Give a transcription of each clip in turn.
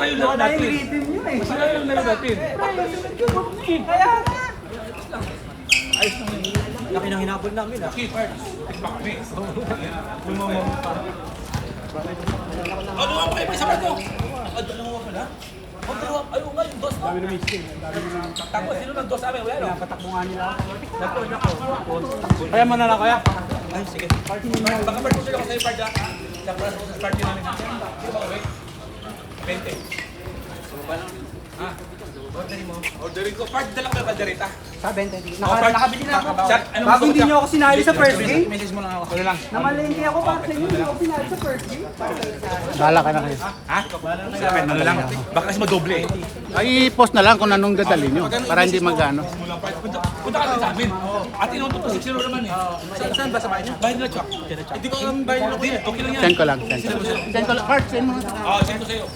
yung laro natin. Masaya yung laro natin. Kaya nga. Ayos lang yun. Laki ng hinabol namin ah. Okay, part. Baka kami. Lumamang pa. Ano nga pa kayo? Isa pa ito. Dalawa pala? Dalawa. Ayun nga yung dos mo. Dami na mistake. Dami na Tapos sino ng dos namin? Wala no? patakbo nga nila. Kaya mo na lang kaya? Ay, sige. Baka part ko sila ko sa'yo part ha. Sa party namin. Sino ba kawin? 20. Ha? Orderin mo. Orderin ko. Part dala ka ba Darita? Sa 20. Part. Nakabili na ako. Chat, ano Bago hindi niyo ako sinali sa first game. Message mo lang ako. Wala lang. Namalengke ako para sa inyo. Hindi ako sinali sa first game. Bala ka na kayo. Ha? Sabi, ano lang. Baka kasi madoble eh. Ay, post na lang kung anong dadali nyo. Para hindi magano. Punta ka sa amin. At inutot ko 6-0 naman eh. Saan ba sa bahay niya? Bahay nila, Chok. Hindi ko alam bahay nila. Hindi, okay lang yan. Send ko lang. Send ko lang. Part, send mo. Oo, send ko sa'yo.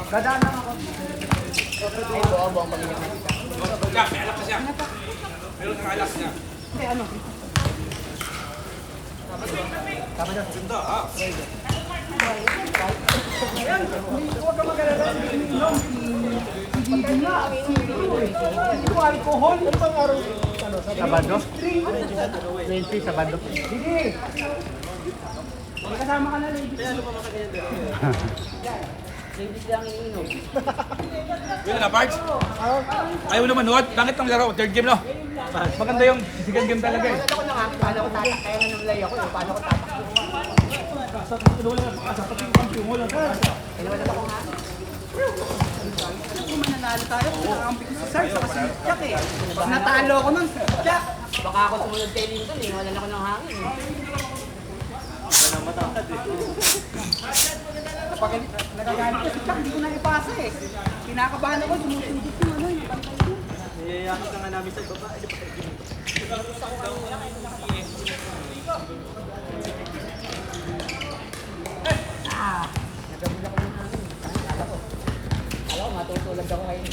Dadaan lang ako. Kaya, may alak na siya. Meron kang alak niya. Hindi, ano? Ganda ha. Huwag ka mag-alala. Iniinom. Hindi na. Hindi ko alcohol. Ano bang araw? Sabado? 20, Sabado. Sige. Magkasama ka na, ladies. Ano pa makaganyan doon? Ladies lang iniinom. Wala na, Pards? Ayaw mo naman manood. Bakit ang laro? Third game, no? Maganda yung second game talaga eh. Paano ko na nga? Paano ko tatak? Kaya nga namlay ako. Paano ko tatak? Inawalan ako nga. Kung mananalo tayo, nakakampi ko si Sar sa kasi Jack eh. Pag natalo ko nun, Jack. Baka ako sumunod kay Lincoln eh. Wala na ako ng hangin eh. Wala na matangkad eh. Pag nagagalit ko si Jack, hindi ko na ipasa eh. Kinakabahan ako, sumusunod yung ano, yung pantay ko. Niyayakit ka nga namin sa baba. Nagabula ko ng hangin. Kala ko, matutulog ako kayo.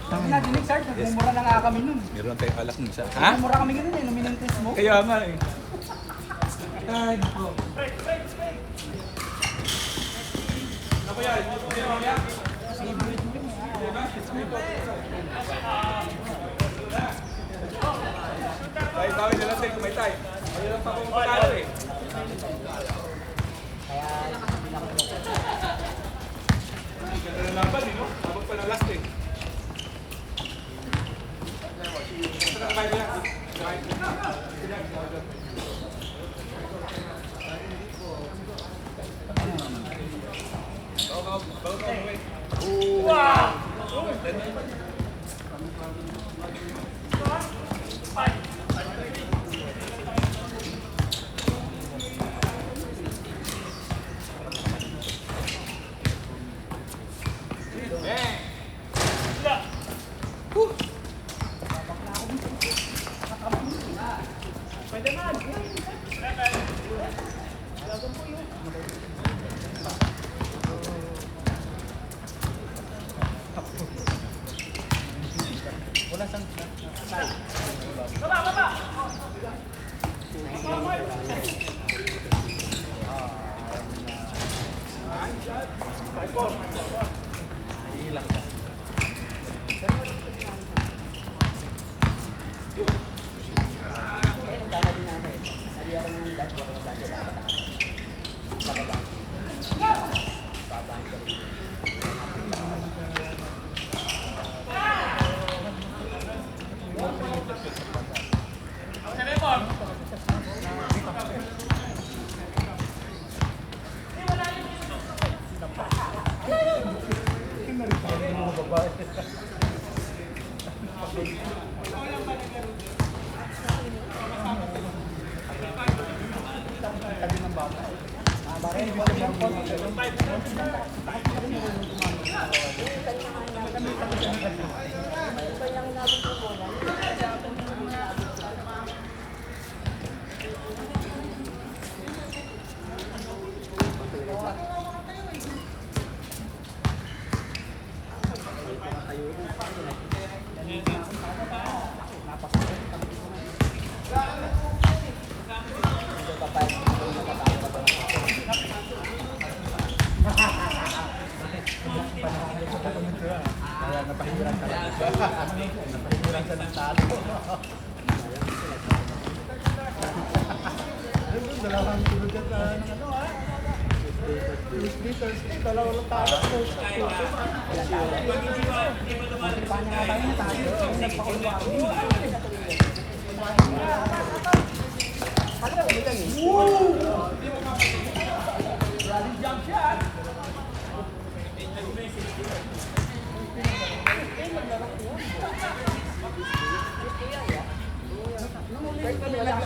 Sabi na, dinig, Sir, nagmumura na nga kami nun. Meron tayong alak ng isa. Ha? Nagmumura kami ganun eh, numinintins mo. Kaya nga eh. Ay, nako. Ano yan? Tay, bawin na lang tayo kung may tay. Mayroon pa kong patalo eh. Ganda na laban eh, no? Habang pa na last eh. Saan ang kayo yan?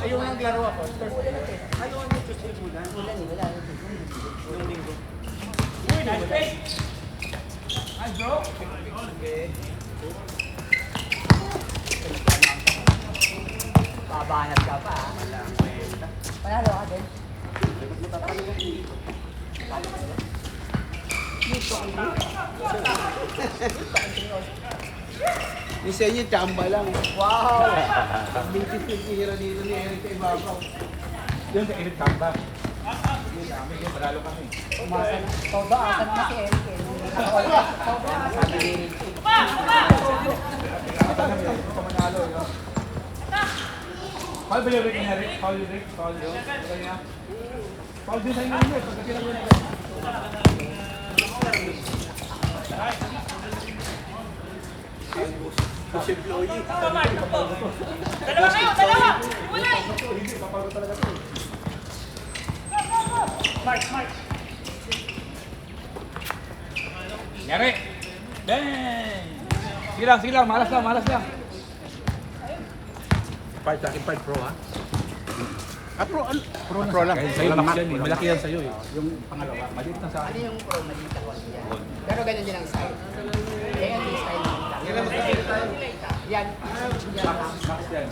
Yung naglaro ako. Babanat ka pa. Panalo ka din. Yung sa inyo, chamba lang. Wow! Bitis yung tihira dito ni Eric sa ibabaw. Yun sa Elite Kamba. Yun, panalo kami. Todo asan na si Eric eh. Todo asan ni Eric. Pamanalo, yun. Paul ba yung Rick and Eric? Paul yung Rick? Paul yun? Kaya, Paul din sa inyo yun. Pagka sinabi na Dalawa kayo, dalawa! Ulay! Yari! Bang! Sige lang, malas lang. Part sa akin, part pro ha? Pro lang. Sa'yo, Walang max mark, yan eh. walang Malaki yan sa'yo eh. Yung pangalawa. Maliit na sa Ano akin. yung pro maliit ako yan? Pero ganun din ang style. Eh, ang style lang. Yan. Yan. Max yan.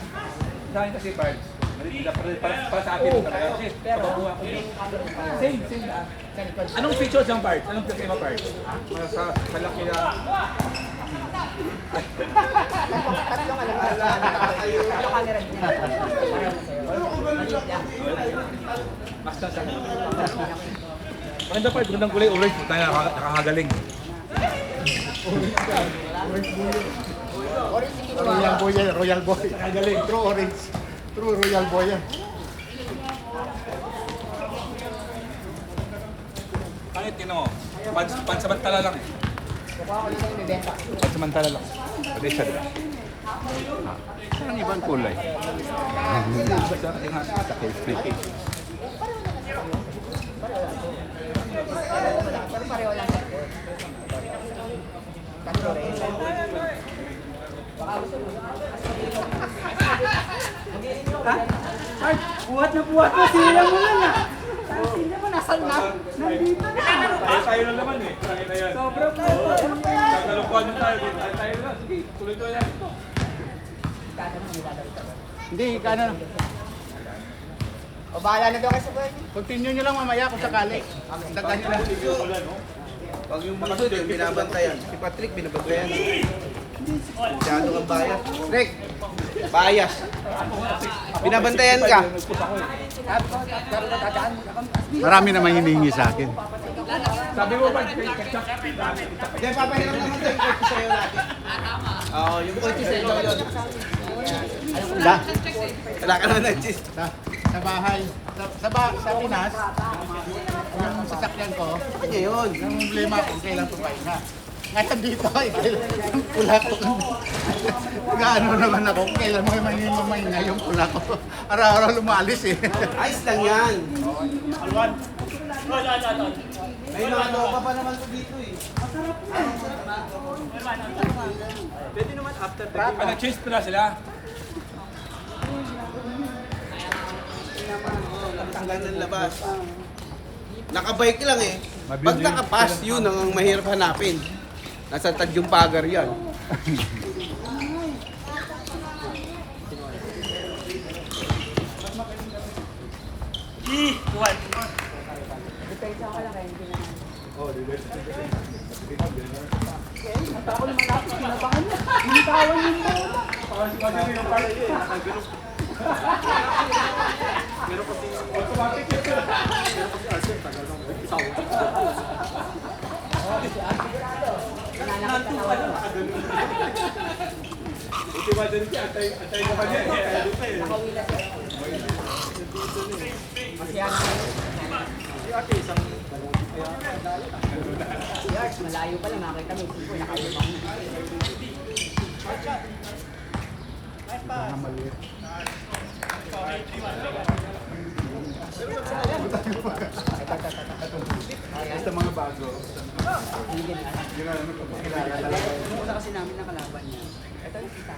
Sa akin kasi parts. Maliit na para sa akin. Kasi, papabuha ko yun. Same na. Anong features ng parts? Anong problema parts? Sa laki na. Tatlong alam mo. Tatlong camera din. Maliit yan. Max na sa akin. Maganda part, magandang kulay, orange. Tayo nakakagaling. Orange yung ginawa. Royal boy yan, royal boy. Nakagaling. True orange. True royal boy yan. Kahit yun o, pansamantala lang eh. Kukuha ko lang yung bibenta. Pansamantala lang. Pwede siya diba? Ang ibang kulay. Basta ating sa free cake. Pero pareho lang. Tatlo rin. Baka gusto mo. Ay, buhat na sila mo lang ah. Sila mo, nasaan na? Nandito na. Tayo na naman eh. Tayo na yan. Sobrang po. Nagkalukuhan na tayo. Tayo na. Sige, tuloy-tuloy na ito. Hindi, kano. O bahala na daw kayo sa buhay. Continue nyo lang mamaya kung sakali. Dagan nyo lang. Pag yung bunso din, binabantayan. Si Patrick, binabantayan. Masyado kang bias. Rick, bias. Binabantayan ka. Marami naman hinihingi sa akin. Sabi mo ba, ketchup? Diyan, papahiram naman tayo yung kotse sa'yo natin. Oo, yung kotse sa'yo yun. Wala ka naman nag-cheese. Sa bahay. Sa Pinas, yung sasakyan ko, Kanya yun. ang problema kung kailan papahinga. Ngayon dito, yung pula ko. Gaano naman ako, kailan mo mahinga yung pula ko. Araw-araw lumalis eh. Ayos lang yan. May nakatoka pa naman to dito eh. Pwede naman after the game. Nag-change pala sila. Tanggal ng labas. Nakabike lang eh. Pag nakapass, yun ang mahirap hanapin. Nasa Tagyong Pagar yan. Depensa ka lang kaya hindi na. Ako naman ako, sinabangan niya. Binitawan yung bola. Buti ba dyan siya? Antay naman yan. Nakawila siya. Masaya na kayo. Si Arch, malayo pa lang. Nakita mo, isip ko, nakalibang na. Mga maliit. Basta mga bago. Hindi na. Yun ang kilala talaga. Una kasi namin nakalaban niya. Ito yung kita.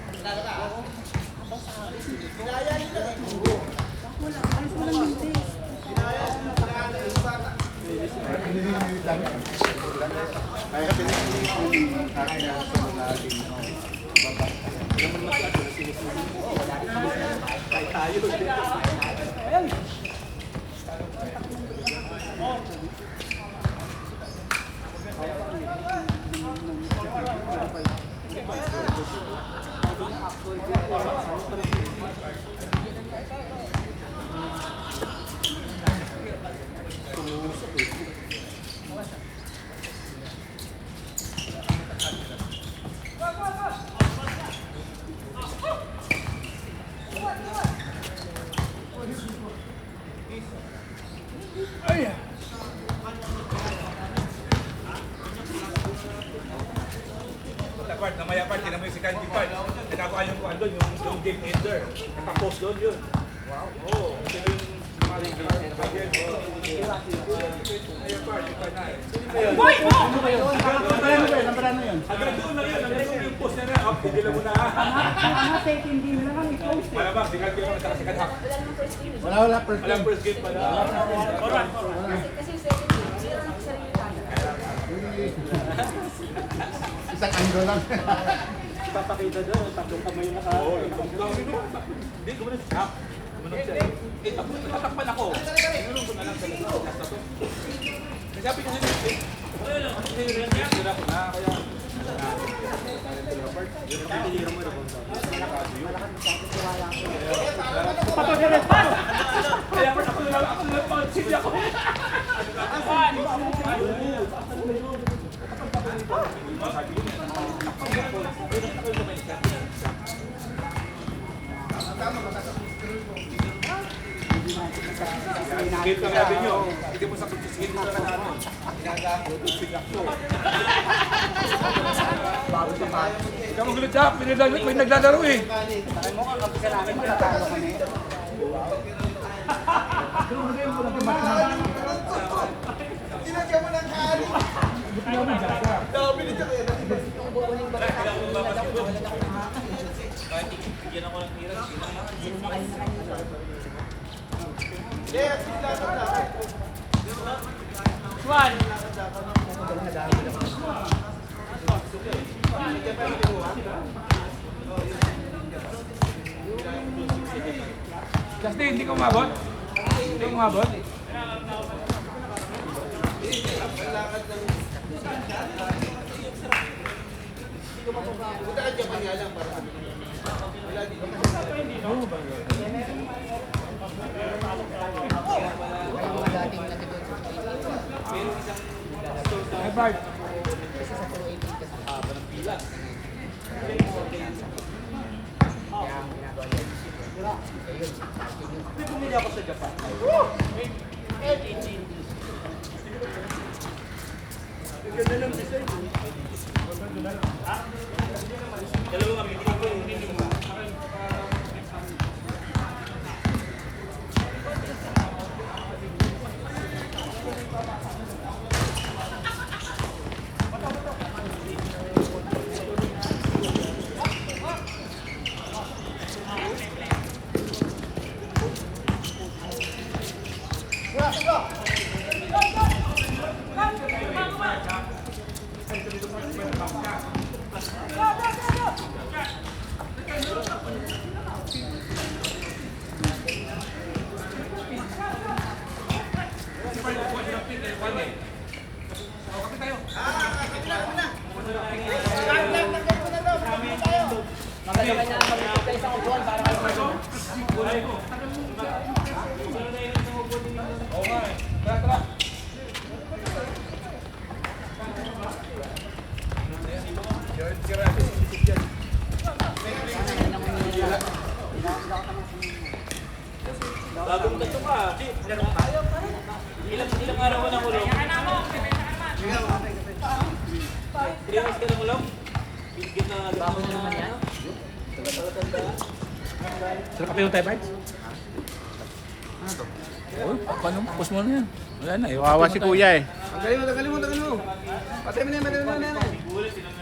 Wala. Alis mo lang yung taste. Pinililimit lang. Kaya pinililimit yung akin na sa mga ating baba. Part, namaya part, tinan mo yung si Candy part. Nakakuha yung kuhan doon, yung game ender. Nakapost doon yun. Wow. Oo. Sino yung mga game ender? Namaya part, yung part na eh. Boy! Nampara na yun. Hanggang doon lang yun, hanggang doon yung post na na. Oh, hindi lang muna. Mga second game na lang i-post. Malamang, si Candy lang sa second half. Wala first Walang game. first game pala. Kasi second game, zero na sa rin tayo. Isang angle lang. Papakita doon, tatlong kamay yung naka. Oo, hindi, gumanon siya. Gumanon siya. Eh, tatakpan ako. Gumanon ko na lang talaga. Kasi sabi ko sa'yo, sira ko na, kaya. Kaya ako na lang, sige ako. Game ka natin nyo. Hindi mo sa pagsisigil nyo na natin. Bago sa bago. Ikaw magulit siya, may naglalaro eh. Sabi mo, kapag ka namin, matatalo kami. Justin, hindi ka umabot? Hindi ka umabot? Punta ka Japan nga lang para sabi ko. Wala dito. Yung mga dating nag-doon sa Hey, Bart. Kasi sa 280 kasi. Kaya ang ginagawa niya. Ayun. Bumili ako sa Japan. Maganda na mag-isip kayo sa upuan para kayo mag-isip. Oo nga eh. Tara, tara. Bagong tato ka. Ilang araw ka na kulong? 3 months ka na kulong? Bigyan na Bago na naman yan. Sarap kape yung tayo, Pards? Oh, paano mo? Post mo na yan. Wala na eh. Kawawa si kuya eh. Tanggalin mo. Patay mo na.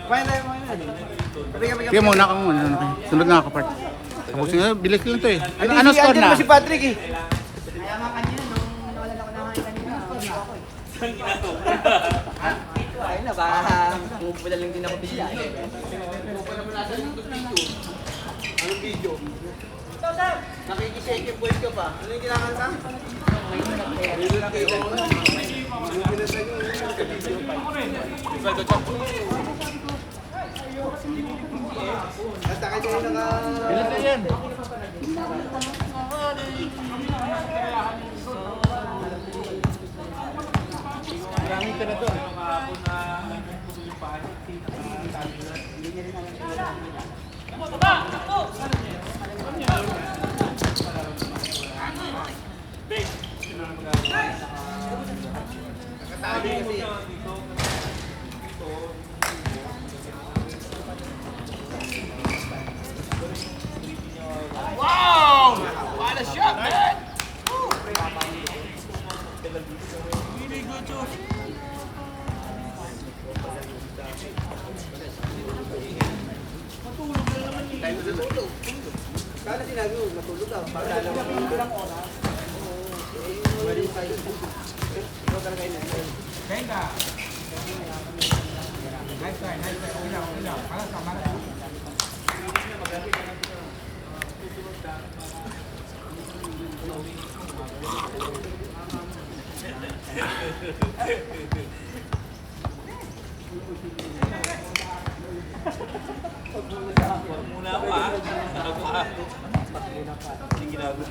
Kumain tayo. Sige muna ka muna. Sunod na ako, part. Tapos nga, bilis lang to eh. Ano score na? Si Patrick eh. Kaya nga kanina, nung nawalan ako ng hangin kanina, score na ako eh. Ayun na, baka pumupula lang din ako bigla eh. Anong video? Nakikisecond voice ka pa. Ano yung kinakanta? Basta kayo naka... Bilis na yan. Maraming ka na to. Nakatabi kasi. Kala sinabi mo, matulog ka. Pagdala mo lang oras. Mali tayo. Ikaw talaga yun. Venga! Nice try. Okay lang. Para. Muna ako ha. Sarap ha. Hindi ginagawa mo.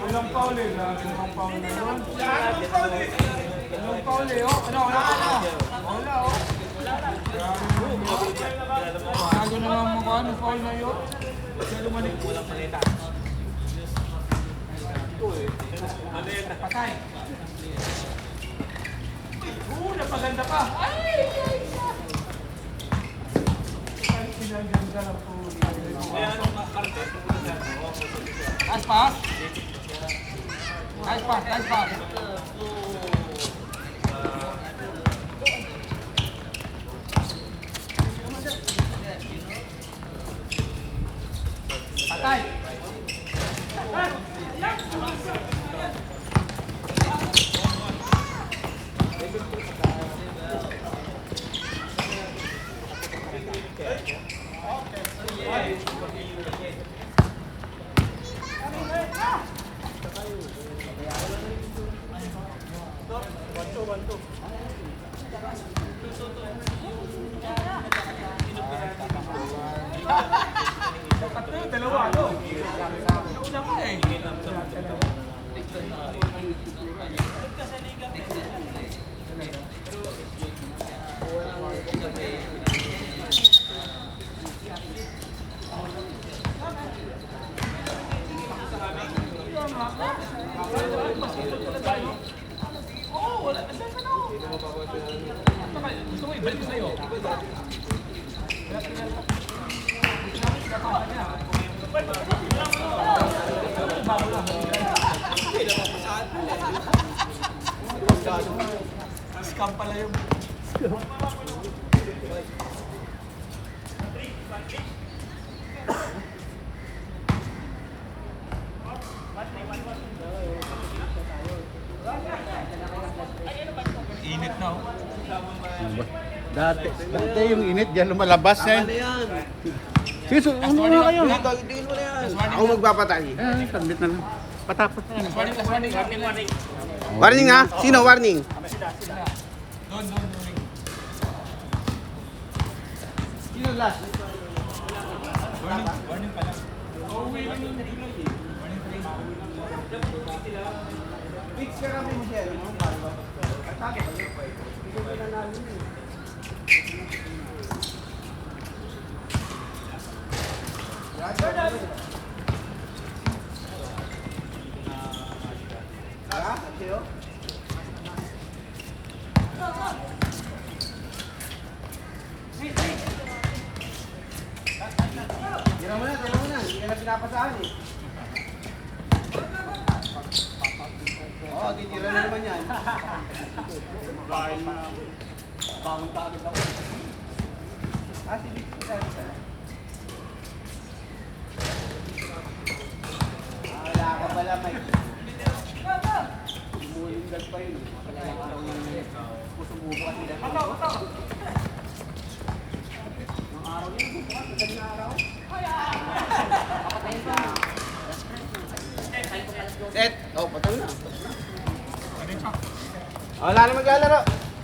Walang pauling. Walang pauling, oh. Ano? Wala, oh. Bago na lang mukha, ano foul na yun? Masyado manik. Walang malita. Patay. Napaganda pa. Pinaganda lang po. Nice pass. Patay. Dalawa, no? Una ka eh. Oo, wala. Gusto mo ibalik ko sa'yo. Scam pala yung... Init na oh. Dati yung init dyan lumalabas na Ano yan. yan? Sige, muna kayo. Tingin mo na yan. Ako magpapatay. Sandit na lang. Patapos na yan. Warning. Warning ha? Sino warning? Doon. Sino last? Warning pa lang. Fix ka kami mo siya, no? Atake. Hindi ko na namin eh. Tira mo na. Hindi ka na pinapasahan eh. Oo, titira na naman yan. Bangon ka agad ako. Sige. Wala ka pala, Mike. Umulindag pa yun. Wala lang araw ng pusububo kasi nila. Ang araw yun, bukas. Madaling araw. Papatayin pa. Set. Oh, patang na. Wala na maglalaro.